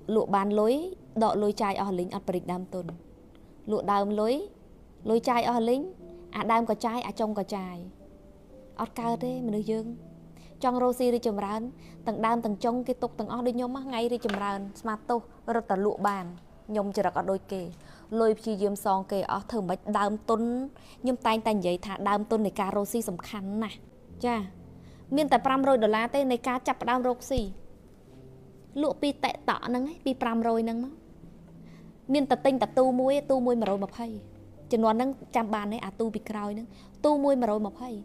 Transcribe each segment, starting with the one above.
lụa bàn lối đọ lối chai ở lính ở bịch đam tuần lụa đàm lối chai ở lính đam có chai trong có chai ở cao thế mình được dương trong rosi đi chầm rán tầng đam tầng trong cái tục tầng ở đi nhôm ngay đi chầm rán smart to rất là lụa bàn nhôm chỉ ở đôi kề lôi chi dương song kề ở thường bạch đam tuần nhôm tay tay vậy thả đam tuần này cà rosi sầm khăn nè cha miền tại pram rồi đờ lá tê này cá chập đam rosi lụa pi tệ tọ nâng ấy pi pram rồi nâng nó miền tật tinh tật tu muối mà rồi mập hay chừng nó nâng chăm bàn ấy tu pi cào nâng tu muối mà rồi mập hay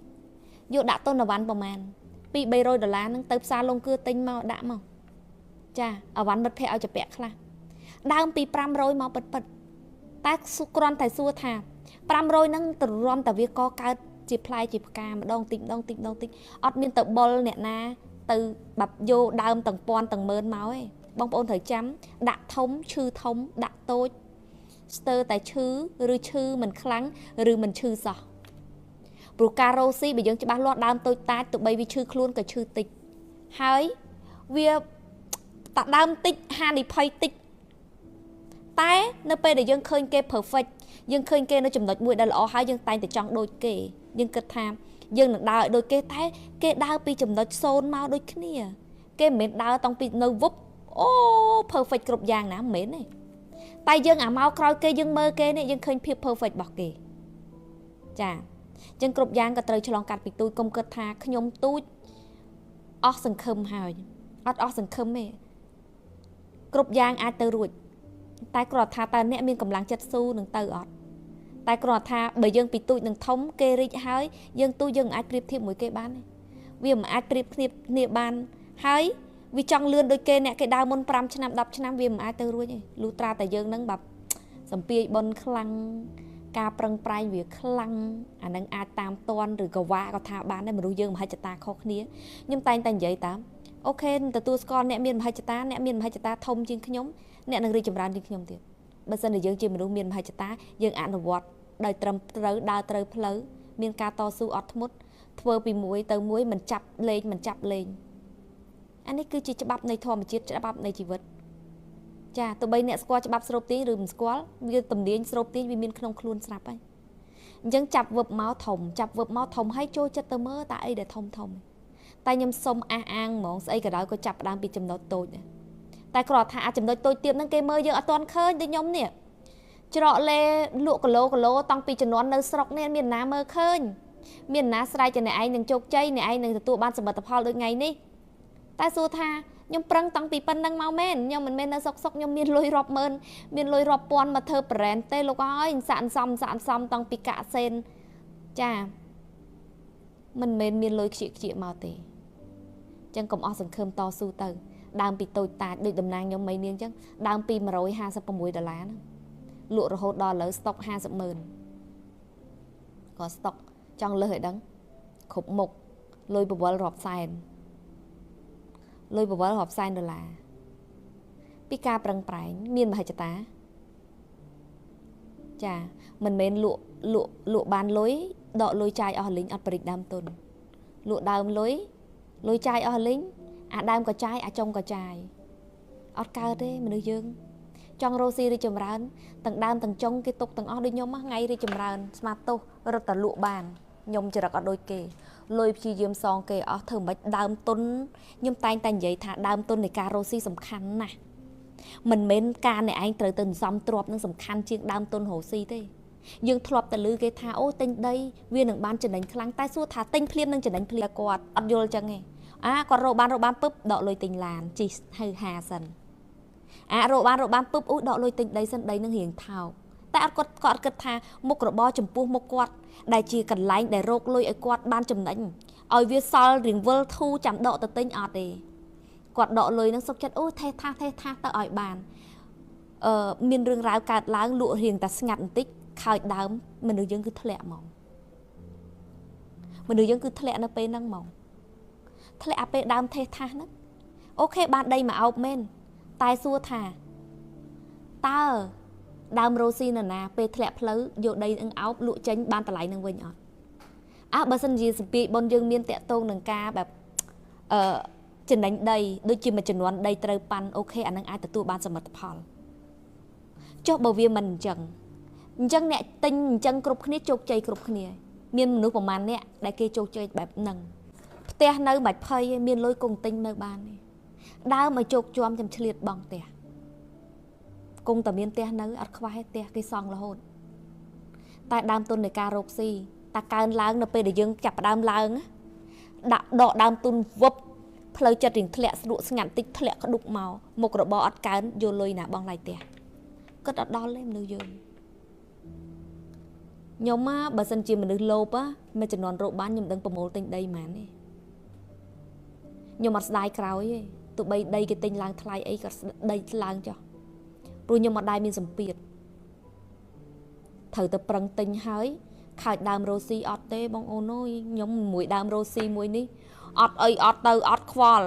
vô đã tôn là bán bờ màn pi bay rồi đờ lá nâng tới xa lông cưa tinh mau đã mau cha ở bán bật theo chụp bẹt khla đang pi pram rồi mau bật tác con tài xua thà pram rồi nâng từ rom tại việc co cá chỉ play chỉ cà mà đong tịnh ọt miền tật bol nè na từ bập vô đam tầng pon tầng mơn máu ấy bong ôn thời chấm đã thống chư thống đã tôi sơ tại chư rư chư mình kháng rư mình chư giỏ bù caro si bây giờ cho ba loạt đam tôi ta tụi bay vì chư luôn cả chư tịchហើយវាតាដើមតិចហានិភ័យតិចតែនៅពេលដែលយើងឃើញគេ perfect យើងឃើញគេនៅចំណុចមួយដែលល្អហើយយើងតែងតែចង់ដូចគេយើងគិតថាយើងនឹងដើរដូចគេតែគេដើរពីចំណុច0មកដូចគ្នាគេមិនមែនដើរតាំងពីនៅវឹបអូ perfect គ្រប់យ៉ាងណាមិនមែនទេតែយើងអាមកក្រោយគេយើងមើលគេនេះយើងឃើញភាព perfect របស់គេចាអញ្ចឹងគ្រប់យ៉ាងក៏ត្រូវឆ្លងកាត់ពីទូចកុំគិតថាខ្ញុំទូចអស់សង្ឃឹមហើយអត់អស់សង្ឃឹមទេគ្រប់យ៉ាងអាចទៅរួចតែគ្រាន់ថាតើអ្នកមានកម្លាំងចិត្តស៊ូនឹងទៅអត់តែគ្រាន់ថាបើយើងពីទូចនឹងធំគេរីកហើយយើងទូចយើងអាចប្រៀបធៀបមួយគេបានទេវាមិនអាចប្រៀបធៀបគ្នាបានហើយវាចង់លឿនដូចគេអ្នកគេដើរមុន5ឆ្នាំ10ឆ្នាំវាមិនអាចទៅរួចទេលុះត្រាតែយើងនឹងแบบសំពាយបនខ្លាំងការប្រឹងប្រែងវាខ្លាំងអានឹងអាចតាមតន់ឬក៏វាក៏ថាបានដែរមនុស្សយើងមហិច្ឆតាខុសគ្នាខ្ញុំតែងតែនិយាយតាមអូខេទទួលស្គាល់អ្នកមានមហិច្ឆតាអ្នកមានមហិច្ឆតាធំជាងខ្ញុំអ្នកនឹងរីកចម្រើនជាងខ្ញុំទៀតបើសិនជាយើងជាមនុស្សមានមហិច្ឆតាយើងអនុវត្តដោយត្រឹមត្រូវដើរត្រូវផ្លូវមានការតស៊ូអត់ធ្មត់ធ្វើពីមួយទៅមួយមិនចាប់លេងអានេះគឺជាច្បាប់នៃធម្មជាតិច្បាប់នៃជីវិតចាទោះបីអ្នកស្គាល់ច្បាប់ស្រូបទាញឬមិនស្គាល់វាទំនាញស្រូបទាញវាមានក្នុងខ្លួនស្រាប់ហើយអញ្ចឹងចាប់វឹបមកធំហើយចូលចិត្តទៅមើលតែអីដែលធំតែខ្ញុំសុំអះអាងហ្មងស្អីក៏ដោយក៏ចាប់ដើមពីចំណុចតូចដែរតែគ្រាន់ថាអាចចំណុចតូចទៀតហ្នឹងគេមើលយើងអត់ទាន់ឃើញដូចខ្ញុំនេះច្រកលេលក់គីឡូតាំងពីជំនាន់នៅស្រុកនេះមានណាមើលឃើញមានណាស្រ័យតែអ្នកឯងនឹងជោគជ័យអ្នកឯងនឹងទទួលបានសមិទ្ធផលដូចថ្ងៃនេះតែសួរថាខ្ញុំប្រឹងតាំងពីប៉ុណ្ណឹងមកមែនខ្ញុំមិនមែននៅសុកខ្ញុំមានលុយរាប់ម៉ឺនមានលុយរាប់ពាន់មកធ្វើ brand ទេលោកអើយសាក់សំតាំងពីកាក់សេនចាមិនមែនមានលុយខ្ជិកមកទេអញ្ចឹងកុំអស់សង្ឃឹមតស៊ូទៅដើមពីតូចតាចដូចតំណាងខ្ញុំមីនាងអញ្ចឹងដើមពី$156ហ្នឹងលក់រហូតដល់ឥឡូវស្តុក50,000ក៏ស្តុកចង់លើសឲ្យដឹងគ្រប់មុខលុយបវលរាប់សែន$ពីការប្រឹងប្រែងមានមហិច្ឆតាចាមិនមែនលក់បានលុយដកលុយចាយអស់លីងអត់ប្រិចដើមទុនលក់ដើមលុយចាយអស់លីងដើមក៏ចាយចុងក៏ចាយអត់កើតទេមនុស្សយើងចង់រស់ស៊ីរីចម្រើនទាំងដើមទាំងចុងគេទុកទាំងអស់ដូចខ្ញុំថ្ងៃរីចម្រើនស្មាតទោសរត់តែលក់បានខ្ញុំចរិតអត់ដូចគេលុយព្យាយាមសងគេអស់ធ្វើមិនដើមទុនខ្ញុំតែងតែនិយាយថាដើមទុននៃការរស់ស៊ីសំខាន់ណាស់មិនមែនការអ្នកឯងត្រូវទៅសំទ្របនឹងសំខាន់ជាងដើមទុនរស់ស៊ីទេយើងធ្លាប់តែឮគេថាអូទិញដីវានឹងបានចំណេញខ្លាំងតែសួរថាទិញភ្លាមនឹងចំណេញភ្លាមគាត់អត់យល់ចឹងទេគាត់រកបានពឹបដកលុយទិញឡានជីហៅ50សិនរកបានពឹបដកលុយទិញដីសិនដីនឹងរៀងថោកតែគាត់អត់គិតថាមុខរបរចំពោះមុខគាត់ដែលជាកន្លែងដែលរកលុយឲ្យគាត់បានចំណេញឲ្យវាសល់រៀងវិលធូរចាំដកទៅទិញអត់ទេគាត់ដកលុយនឹងសុខចិត្តអូថេថាទៅឲ្យបានមានរឿងរ៉ាវកើតឡើងលក់រៀងតែស្ងាត់បន្តិចខើចដើមមនុស្សយើងគឺធ្លាក់មកមនុស្សយើងគឺធ្លាក់នៅពេលហ្នឹងមកធ្លាក់អាពេលដើមថេថាហ្នឹងអូខេបានដីមកអោបមែនតែសួរថាតើដើមរ៉ូស៊ីនៅណាពេលធ្លាក់ផ្លូវយកដីនឹងអោបលក់ចេញបានតម្លៃនឹងវិញអត់បើសិនជាសម្ពាយបុនយើងមានតាក់ទងនឹងការបែប ចំណេញដីដូចជាមួយចំនួនដីត្រូវប៉ាន់អូខេអានឹងអាចទទួលបានសមិទ្ធផលចុះបើវាមិនអញ្ចឹងអ្នកទិញអញ្ចឹងគ្រប់គ្នាជោគជ័យគ្រប់គ្នាមានមនុស្សប្រមាណអ្នកដែលគេជោគជ័យបែបហ្នឹងផ្ទះនៅមិនភ័យមានលុយគង់ទិញនៅបានទេដើមឲ្យជោគជាំចាំឆ្លៀតបងផ្ទះគង់តែមានផ្ទះនៅអត់ខ្វះទេផ្ទះគេសង់រហូតតែដើមទុននៃការរកស៊ីតែកើនឡើងនៅពេលដែលយើងចាប់ផ្ដើមឡើងដាក់ដកដើមទុនវឹបផ្លូវចិត្តរៀងធ្លាក់ស្រួកស្ងាត់តិចធ្លាក់ក្ដុកមកមុខរបរអត់កើនយកលុយណាបងឡាយផ្ទះគិតអត់ដល់ទេមនុស្សយើងខ្ញុំបើសិនជាមនុស្សលោភមួយចំនួនរកបានខ្ញុំដឹងប្រមូលទិញដីហ្មងទេខ្ញុំអត់ស្ដាយក្រោយទេទោះបីដីគេទិញឡើងថ្លៃអីក៏ដីឡើងចុះព្រោះខ្ញុំអត់ដែរមានសម្ពាធត្រូវតែប្រឹងទិញហើយខើចដើមរ៉ូស៊ីអត់ទេបងអូនអើយខ្ញុំមួយដើមរ៉ូស៊ីមួយនេះអត់អីអត់ទៅអត់ខ្វល់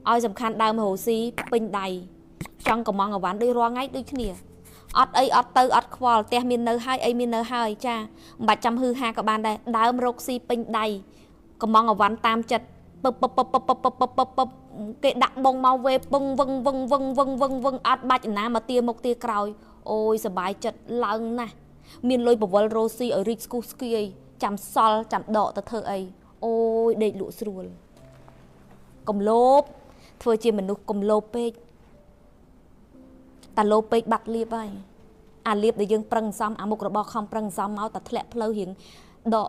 ឲ្យសំខាន់ដើមរ៉ូស៊ីពេញដៃចង់កំងអវ៉ាន់ដូចរាល់ថ្ងៃដូចគ្នាអត់អីអត់ទៅអត់ខ្វល់ផ្ទះមាននៅហើយអីមាននៅហើយចាមិនបាច់ចាំហឺហាក៏បានដែរដើមរកស៊ីពេញដៃកំងអវ៉ាន់តាមចិត្តពឹបគេដាក់បងមកវេពឹងវឹងវឹងវឹងវឹងវឹងវឹងអត់បាច់ណាមកទាមុខទាក្រោយអូយសបាយចិត្តឡើងណាស់មានលុយបវលរ៉ូស៊ីឲ្យរីកស្គូស្គីអីចាំសល់ចាំដកទៅធ្វើអីអូយដេកលក់ស្រួលកំលោភធ្វើជាមនុស្សកំលោភពេកតែលោភពេកបាត់លៀបហើយអាលៀបដែលយើងប្រឹងសំអាមុខរបស់ខំប្រឹងសំមកតែធ្លាក់ផ្លូវរៀងដក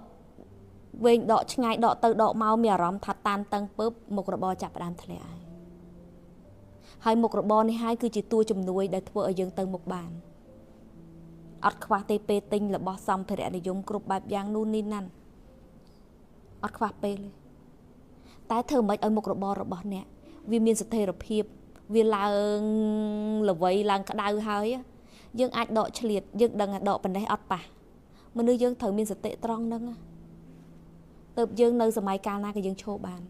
វែងដកឆ្ងាយដកទៅដកមកមានអារម្មណ៍ថាតានតឹងពើបមុខរបរចាប់ផ្ដើមធ្លាក់ហើយមុខរបរនេះហើយគឺជាតួជំនួយដែលធ្វើឲ្យយើងទៅមុខបានអត់ខ្វះទេពេលទិញរបស់សម្ភារៈនិយមគ្រប់បែបយ៉ាងនោះនេះណាន់អត់ខ្វះពេលទេតែធ្វើមិនឲ្យមុខរបររបស់អ្នកវាមានស្ថិរភាពវាឡើងល្វីឡើងក្តៅហើយយើងអាចដកឆ្លៀតយើងដឹងថាដកប៉ុណ្ណេះអត់ប៉ះមនុស្សយើងត្រូវមានសតិត្រង់ហ្នឹងទើបយើងនៅសម័យកាលណាក៏យើងឈរបាន